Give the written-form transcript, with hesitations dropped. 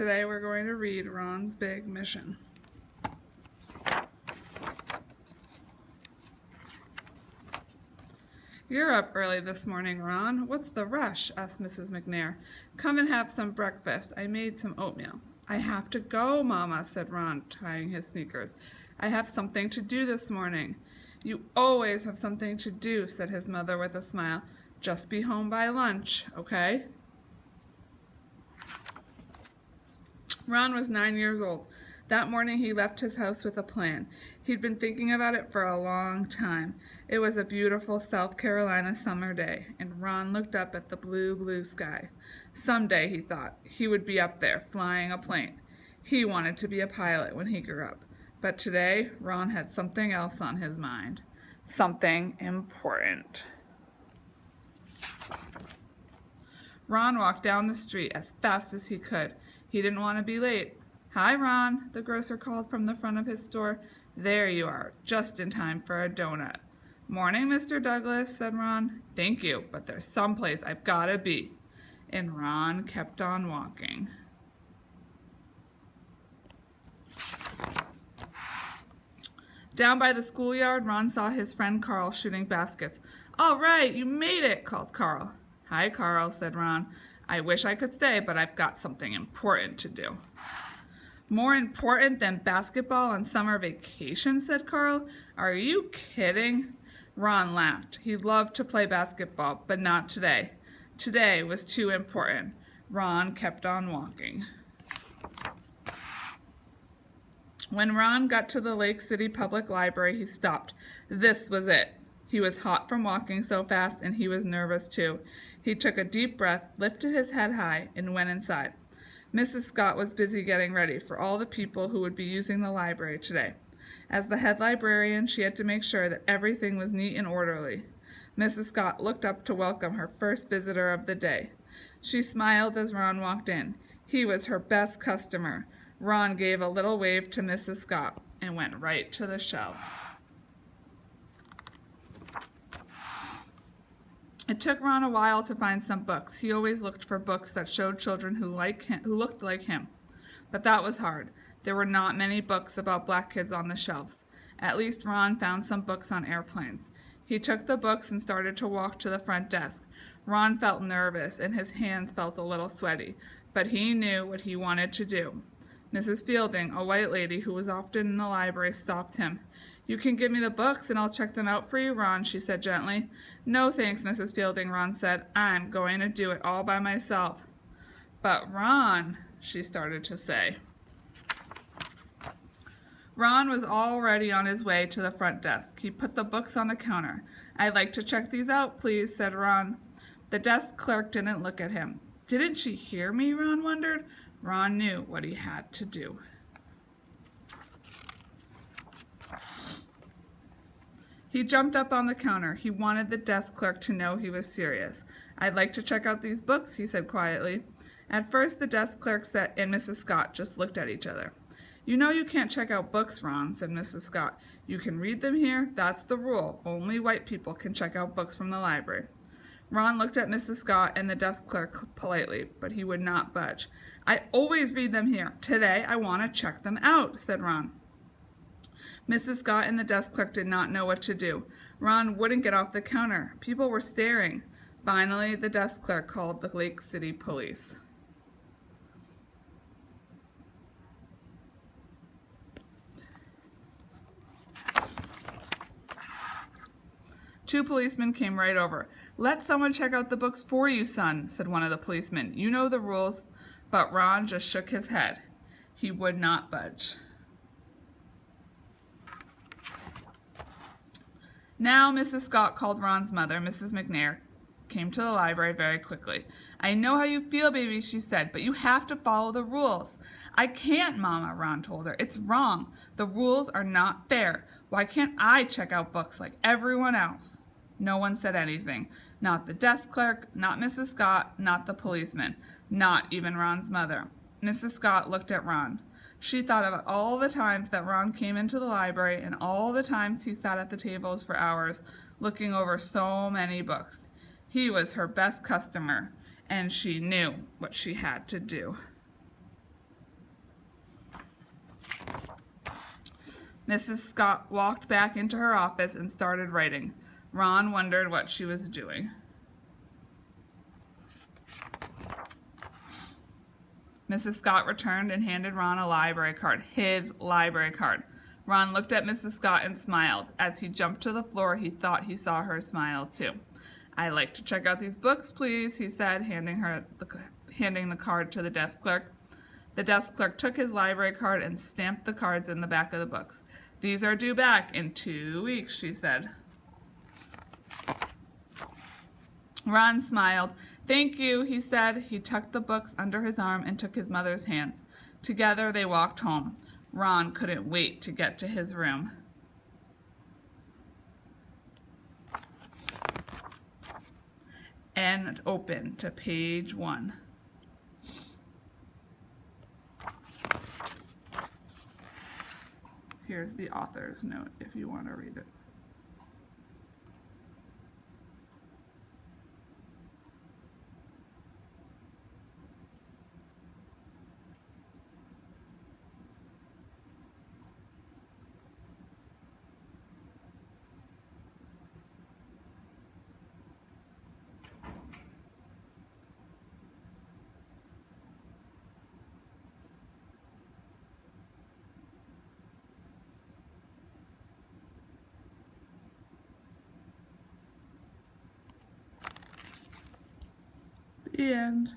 Today we're going to read Ron's Big Mission. You're up early this morning, Ron. What's the rush? Asked Mrs. McNair. Come and have some breakfast. I made some oatmeal. I have to go, Mama, said Ron, tying his sneakers. I have something to do this morning. You always have something to do, said his mother with a smile. Just be home by lunch, okay? Ron was 9 years old. That morning he left his house with a plan. He'd been thinking about it for a long time. It was a beautiful South Carolina summer day, and Ron looked up at the blue, blue sky. Someday, he thought, he would be up there flying a plane. He wanted to be a pilot when he grew up. But today, Ron had something else on his mind. Something important. Ron walked down the street as fast as he could. He didn't want to be late. Hi, Ron, the grocer called from the front of his store. There you are, just in time for a donut. Morning, Mr. Douglas, said Ron. Thank you, but there's someplace I've got to be. And Ron kept on walking. Down by the schoolyard, Ron saw his friend Carl shooting baskets. All right, you made it, called Carl. Hi, Carl, said Ron. I wish I could stay, but I've got something important to do. More important than basketball on summer vacation, said Carl. Are you kidding? Ron laughed. He loved to play basketball, but not today. Today was too important. Ron kept on walking. When Ron got to the Lake City Public Library, he stopped. This was it. He was hot from walking so fast, and he was nervous too. He took a deep breath, lifted his head high, and went inside. Mrs. Scott was busy getting ready for all the people who would be using the library today. As the head librarian, she had to make sure that everything was neat and orderly. Mrs. Scott looked up to welcome her first visitor of the day. She smiled as Ron walked in. He was her best customer. Ron gave a little wave to Mrs. Scott and went right to the shelves. It took Ron a while to find some books. He always looked for books that showed children who looked like him. But that was hard. There were not many books about black kids on the shelves. At least Ron found some books on airplanes. He took the books and started to walk to the front desk. Ron felt nervous and his hands felt a little sweaty, but he knew what he wanted to do. Mrs. Fielding, a white lady who was often in the library, stopped him. You can give me the books and I'll check them out for you, Ron, she said gently. No thanks, Mrs. Fielding, Ron said. I'm going to do it all by myself. But Ron, she started to say. Ron was already on his way to the front desk. He put the books on the counter. I'd like to check these out, please, said Ron. The desk clerk didn't look at him. Didn't she hear me, Ron wondered. Ron knew what he had to do. He jumped up on the counter. He wanted the desk clerk to know he was serious. I'd like to check out these books, he said quietly. At first, the desk clerk and Mrs. Scott just looked at each other. You know you can't check out books, Ron, said Mrs. Scott. You can read them here. That's the rule. Only white people can check out books from the library. Ron looked at Mrs. Scott and the desk clerk politely, but he would not budge. I always read them here. Today, I want to check them out, said Ron. Mrs. Scott and the desk clerk did not know what to do. Ron wouldn't get off the counter. People were staring. Finally, the desk clerk called the Lake City Police. Two policemen came right over. Let someone check out the books for you, son, said one of the policemen. You know the rules. But Ron just shook his head. He would not budge. Now Mrs. Scott called Ron's mother, Mrs. McNair, came to the library very quickly. I know how you feel, baby, she said, but you have to follow the rules. I can't, Mama, Ron told her. It's wrong. The rules are not fair. Why can't I check out books like everyone else? No one said anything. Not the desk clerk, not Mrs. Scott, not the policeman, not even Ron's mother. Mrs. Scott looked at Ron. She thought of all the times that Ron came into the library and all the times he sat at the tables for hours looking over so many books. He was her best customer, and she knew what she had to do. Mrs. Scott walked back into her office and started writing. Ron wondered what she was doing. Mrs. Scott returned and handed Ron a library card, his library card. Ron looked at Mrs. Scott and smiled. As he jumped to the floor, he thought he saw her smile too. "I'd like to check out these books, please," he said, handing the card to the desk clerk. The desk clerk took his library card and stamped the cards in the back of the books. "These are due back in 2 weeks," she said. Ron smiled. "Thank you," he said. He tucked the books under his arm and took his mother's hands. Together they walked home. Ron couldn't wait to get to his room. And open to page 1. Here's the author's note if you want to read it. The end.